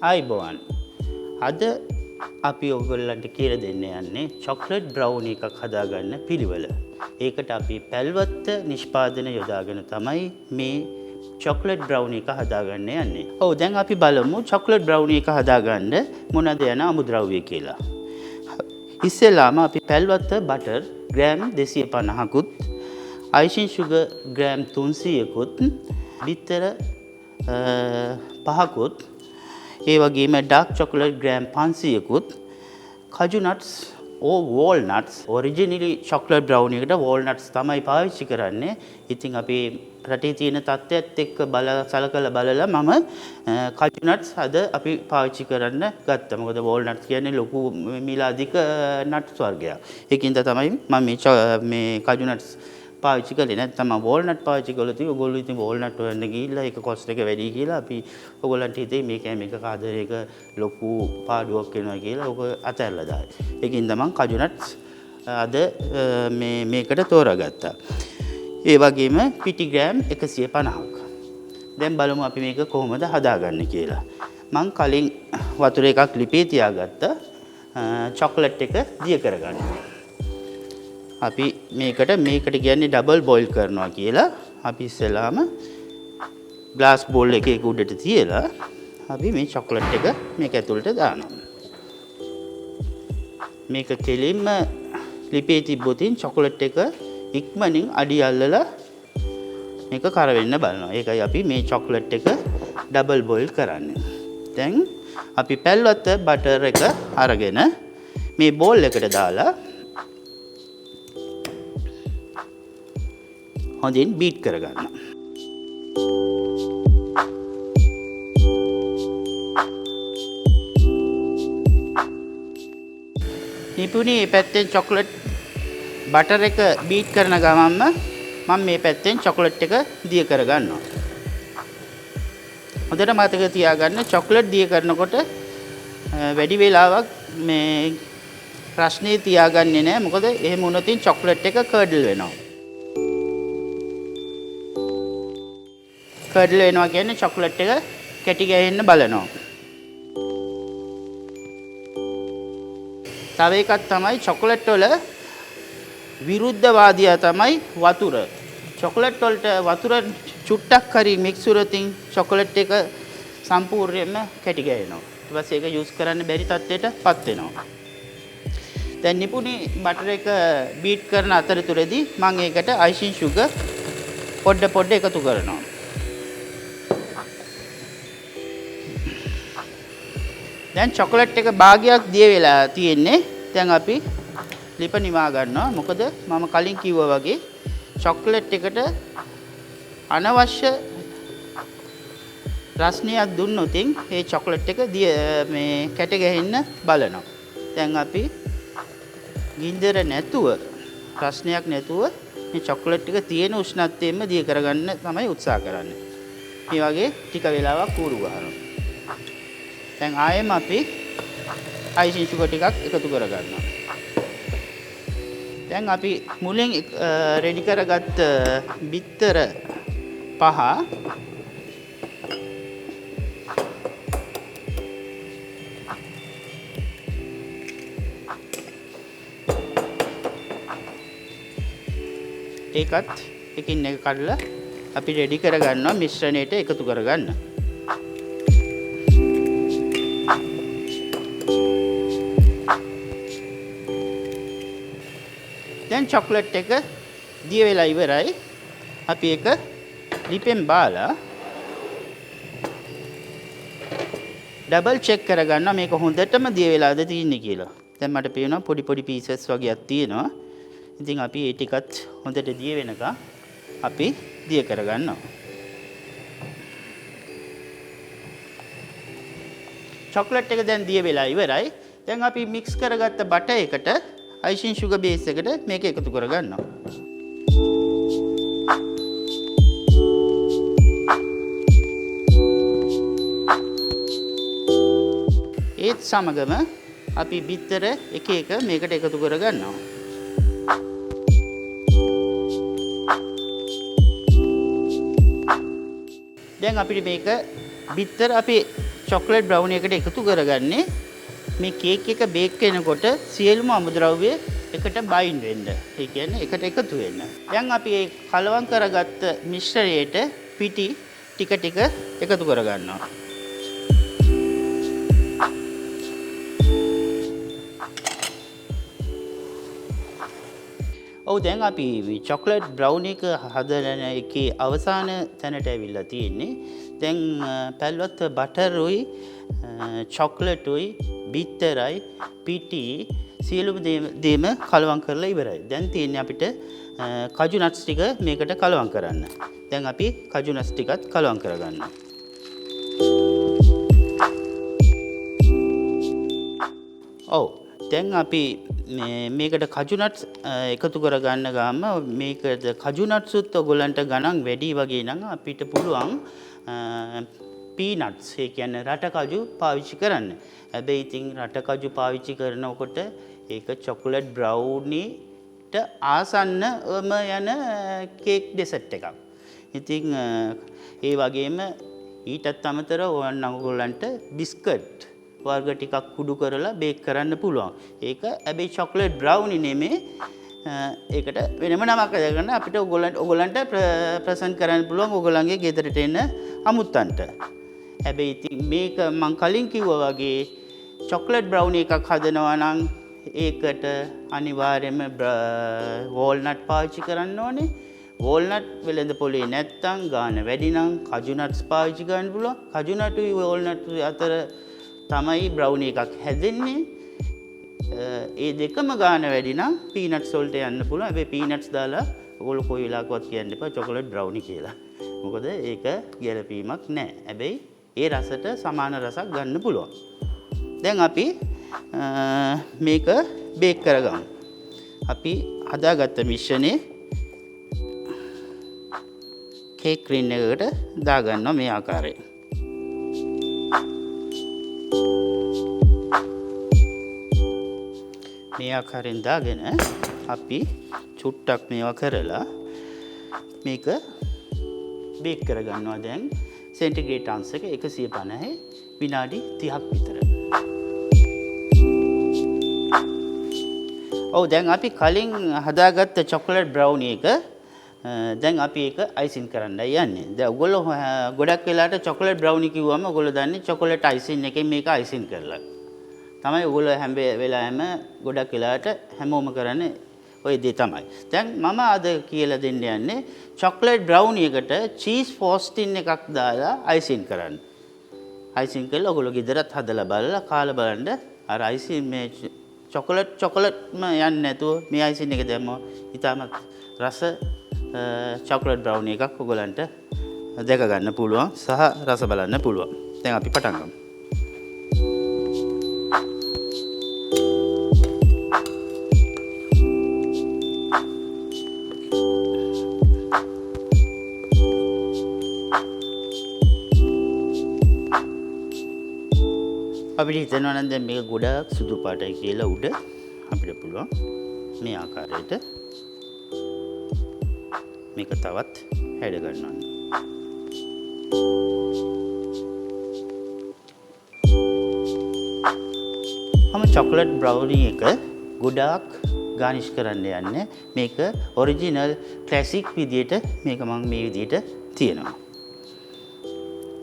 ආයිබෝවන්. අද අපි ඔයගොල්ලන්ට කියලා දෙන්න යන්නේ චොක්ලට් බ්‍රවුනි එකක් හදාගන්න පිළිවෙල. ඒකට අපි පැල්වත්ත නිෂ්පාදන යොදාගෙන තමයි මේ චොක්ලට් බ්‍රවුනි එක හදාගන්න යන්නේ. ඔව් දැන් අපි බලමු චොක්ලට් බ්‍රවුනි එක හදාගන්න මොනවද යන අමුද්‍රව්‍ය කියලා. ඉස්සෙල්ලාම අපි පැල්වත්ත බටර් ග්‍රෑම් 250කුත් icing sugar ග්‍රෑම් 300කුත් බිත්තර 5කුත් ඒ වගේම ඩාර්ක් චොකලට් ග්‍රෑම් 500කුත් කජු nuts walnuts originally chocolate brownie එකට වෝල්නට්ස් තමයි පාවිච්චි කරන්නේ. ඉතින් අපි රටේ තියෙන තත්ත්වයට එක්ක සලකලා බලලා මම කජු නට්ස් අද අපි පාවිච්චි කරන්න ගත්තා. මොකද වෝල්නට්ස් කියන්නේ ලොකු මිල අධික නට්ස් වර්ගයක්. ඒකින්ද තමයි මම මේ කජු නට්ස් පාවිච්චි කළේ. නැත්නම් මම වෝල්නට් පාවිච්චි කළොත් ඔයගොල්ලෝ ඉතින් වෝල්නට් හොයන්න ගිහිල්ලා ඒක කොස්ට් එක වැඩි කියලා අපි ඔයගොල්ලන්ට හිතේ මේක කාදරේක ලොකු පාඩුවක් වෙනවා කියලා ඔක අතහැරලා දායි. ඒකින්ද මම කජු නට්ස් අද මේකට තෝරාගත්තා. ඒ වගේම පිටි ග්‍රෑම් 150ක්. දැන් බලමු අපි මේක කොහොමද හදාගන්නේ කියලා. මම කලින් වතුර එකක් ලිපේ තියාගත්තා. චොක්ලට් එක දිය කරගන්න. අපි මේකට කියන්නේ ඩබල් බොයිල් කරනවා කියලා. අපි ඉස්සෙල්ලාම ග්ලාස් බෝල් එකක උඩට තියලා අපි මේ චොක්ලට් එක මේක ඇතුළට දානවා. මේක කෙලින්ම ලිපේ තිබ්බොතින් චොක්ලට් එක ඉක්මනින් අඩි අල්ලලා මේක කර වෙන්න බලනවා. ඒකයි අපි මේ චොක්ලට් එක ඩබල් බොයිල් කරන්නේ. දැන් අපි පැල්වත්ත බටර් එක අරගෙන මේ බෝල් එකට දාලා හොඳින් බීට් කරගන්න. නිපුණි මේ පැත්තෙන් චොක්ලට් බටර් එක බීට් කරන ගමන්ම මම මේ පැත්තෙන් චොක්ලට් එක දිය කරගන්නවා. හොඳට මතක තියාගන්න චොක්ලට් දිය කරනකොට වැඩි වෙලාවක් මේ රස්නේ තියාගන්නේ නැහැ. මොකද එහෙම වුණොත් චොක්ලට් එක කර්ඩල් වෙනවා. කර්ඩල් වෙනවා කියන්නේ චොක්ලට් එක කැටි ගැහෙන්න බලනවා. තව එකක් තමයි චොක්ලට් වල විරුද්ධවාදියා තමයි වතුර. චොක්ලට් වලට වතුර චුට්ටක් හරි මික්ස් වුණොතින් චොක්ලට් එක සම්පූර්ණයෙන්ම කැටි ගැහෙනවා. ඊට පස්සේ ඒක යූස් කරන්න බැරි තත්ත්වයටපත් වෙනවා. දැන් නිපුණි බටර් එක බීට් කරන අතරතුරදී මම ඒකට icing sugar පොඩ එකතු කරනවා. දැන් චොකලට් එක භාගයක් දිය වෙලා තියෙන්නේ. දැන් අපි ලිප නිවා ගන්නවා. මොකද මම කලින් කිව්වා වගේ චොකලට් එකට අනවශ්‍ය රසණයක් දුන්නොත් ඒ චොකලට් එක මේ කැට ගැහෙන්න බලනවා. දැන් අපි ගින්දර නැතුව රසණයක් නැතුව මේ චොකලට් එක තියෙන උෂ්ණත්වයෙන්ම දිය කරගන්න තමයි උත්සාහ කරන්නේ. මේ වගේ ටික වෙලාවක් කූරු ගන්නවා. දැන් ආයෙම අපි icing sugar ටිකක් එකතු කරගන්නවා. දැන් අපි මුලින් රෙඩි කරගත්ත බිත්තර 5 ඒකත් එකින් එක කඩලා අපි රෙඩි කරගන්නවා මිශ්‍රණයට එකතු කරගන්න. දැන් චොක්ලට් එක දිය වෙලා ඉවරයි. අපි ඒක ලිපෙන් බාලා ඩබල් චෙක් කරගන්නවා මේක හොඳටම දිය වෙලාද තියෙන්නේ කියලා. දැන් මට පේනවා පොඩි පීසස් වගේක් තියෙනවා. ඉතින් අපි ඒ ටිකත් හොඳට දිය වෙනකම් අපි දිය කරගන්නවා. චොක්ලට් එක දැන් දිය වෙලා ඉවරයි. දැන් අපි මික්ස් කරගත්ත බටර් එකට icing sugar base එකට මේක එකතු කරගන්නවා. ඒත් සමගම අපි බිත්තර එක මේකට එකතු කරගන්නවා. දැන් අපිට මේක බිත්තර අපි චොක්ලට් බ්‍රවුනි එකට එකතු කරගන්නේ මේ කේක් එක බේක් වෙනකොට සියලුම අමුද්‍රව්‍ය එකට බයින්ඩ් වෙන්න. ඒ කියන්නේ එකට එකතු වෙන්න. දැන් අපි මේ කලවම් කරගත්ත මිශ්‍රණයට පිටි ටික ටික එකතු කරගන්නවා. ඔව් දැන් අපි මේ චොක්ලට් බ්‍රවුනි එක හදන එකේ අවසාන තැනට ඇවිල්ලා තියෙන්නේ. දැන් පැල්වත් බටරුයි චොක්ලට්ුයි බිත්තරයි පිටි සියලුම දේම කලවම් කරලා ඉවරයි. දැන් තියෙන්නේ අපිට කජු නට්ස් ටික මේකට කලවම් කරන්න. දැන් අපි කජු නට්ස් ටිකත් කලවම් කරගන්නවා. ඔව් දැන් අපි මේකට කජු නට්ස් එකතු කරගන්න ගාම මේකට කජු නට්ස් උත් ඔයගොල්ලන්ට ගණන් වැඩි වගේ නම් අපිට පුළුවන් පීනට්ස් ඒ කියන්නේ රටකජු පාවිච්චි කරන්න. හැබැයි ඉතින් රටකජු පාවිච්චි කරනකොට ඒක චොකලට් බ්‍රවුනිට ආසන්නම යන කේක් ඩෙසර්ට් එකක්. ඉතින් ඒ වගේම ඊටත් අමතරව ඔයගොල්ලන්ට බිස්කට් වර්ග ටිකක් කුඩු කරලා බේක් කරන්න පුළුවන්. ඒක හැබැයි චොකලට් බ්‍රවුනි නෙමේ. ඒකට වෙනම නමක් හදාගන්න අපිට ඔයගොල්ලන්ට ප්‍රසන්ට් කරන්න පුළුවන් ඔයගොල්ලන්ගේ ගෙදරට එන අමුත්තන්ට. හැබැයි ඉතින් මේක මම කලින් කිව්වා වගේ චොකලට් බ්‍රවුනි එකක් හදනවා නම් ඒකට අනිවාර්යයෙන්ම වෝල්නට් පාවිච්චි කරන්න ඕනේ. වෝල්නට් වෙළඳ පොලේ නැත්තම් ගාන වැඩි නම් කජු නට්ස් පාවිච්චි කරන්න පුළුවන්. කජු නට්ුයි වෝල්නට් අතර තමයි බ්‍රවුනි එකක් හැදෙන්නේ. ඒ දෙකම ගාන වැඩි නම් පීනට්ස් වලට යන්න පුළුවන්. හැබැයි පීනට්ස් දාලා ඔයගොල්ලෝ කොයි වෙලාවකවත් කියන්න එපා චොකලට් බ්‍රවුනි කියලා. මොකද ඒක ගැළපීමක් නැහැ. හැබැයි ඒ රසට සමාන රසක් ගන්න පුළුවන්. දැන් අපි මේක බේක් කරගමු. අපි හදාගත්ත මිශ්‍රණය කේක් ක්‍රීම් එකකට දාගන්නවා මේ ආකාරයෙන්. මේ ආකාරයෙන් දාගෙන අපි චුට්ටක් මේවා කරලා මේක බේක් කරගන්නවා. දැන් සෙන්ටිග්‍රේඩ් අංශක 150 විනාඩි 30ක් විතර. ඔව් දැන් අපි කලින් හදාගත්ත චොකලට් බ්‍රවුනි එක දැන් අපි ඒක අයිසින් කරන්නයි යන්නේ. දැන් ඔයගොල්ලෝ ගොඩක් වෙලාවට චොකලට් බ්‍රවුනි කිව්වම ඔයගොල්ලෝ දන්නේ චොකලට් අයිසින් එකෙන් මේක අයිසින් කරලා. තමයි ඔයගොල්ලෝ හැම වෙලාවෙම ගොඩක් වෙලාවට හැමෝම කරන්නේ ඔය දේ තමයි. දැන් මම අද කියලා දෙන්න යන්නේ චොකලට් බ්‍රවුනි එකට චීස් ෆ්‍රොස්ටින් එකක් දාලා අයිසින් කරන්න. අයිසින් කරලා ඔයගොල්ලෝ ගෙදරත් හදලා බලලා කාලා බලන්න අර අයිසින් මේ චොකලට්ම යන්නේ නැතුව මේ අයිසින් එක දැම්මම ඉතාමත් රස චොකලට් බ්‍රවුනි එකක් ඔයගොල්ලන්ට දැක ගන්න පුළුවන් සහ රස බලන්න පුළුවන්. දැන් අපි පටන් ගමු. අපිට හිතනවා නම් දැන් මේක ගොඩාක් සුදු පාටයි කියලා උඩ අපිට පුළුවන් මේ ආකාරයට මේක තවත් හැඩ ගන්නවා. මම චොකලට් බ්‍රවුනි එක ගොඩාක් ගානිෂ් කරන්න යන්නේ මේක ඔරිජිනල් ක්ලාසික් විදියට මේක මම මේ විදියට තියෙනවා.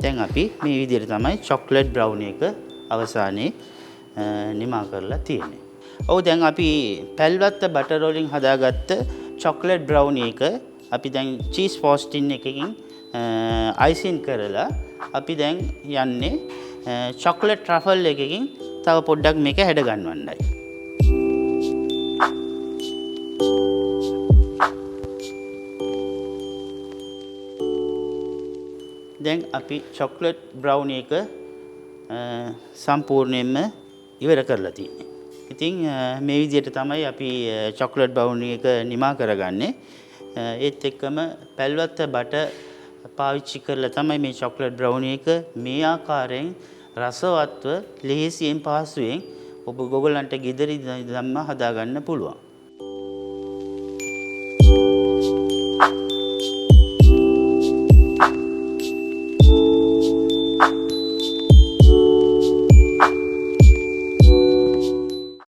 දැන් අපි මේ විදියට තමයි චොකලට් බ්‍රවුනි එක අවසානයේ නිමා කරලා තියෙන්නේ. ඔව් දැන් අපි පැල්වත්ත බටර් වලින් හදාගත්ත චොකලට් බ්‍රවුනි එක අපි දැන් චීස් ෆ්‍රොස්ටින් එකකින් අයිසින් කරලා අපි දැන් යන්නේ චොකලට් ට්‍රෆල් එකකින් තව පොඩ්ඩක් මේක හැඩ ගන්නවන්නයි. දැන් අපි චොකලට් බ්‍රවුනි එක සම්පූර්ණයෙන්ම ඉවර කරලා තියෙන්නේ. ඉතින් මේ විදිහට තමයි අපි චොකලට් බ්‍රවුනි එක නිමා කරගන්නේ. ඒත් එක්කම පැල්වත්ත බට පාවිච්චි කරලා තමයි මේ චොකලට් බ්‍රවුනි එක මේ ආකාරයෙන් රසවත්ව ලෙහෙසියෙන් පහසුවෙන් ඔබ ඔයගොල්ලන්ට ගෙදර ඉඳන්ම හදාගන්න පුළුවන්.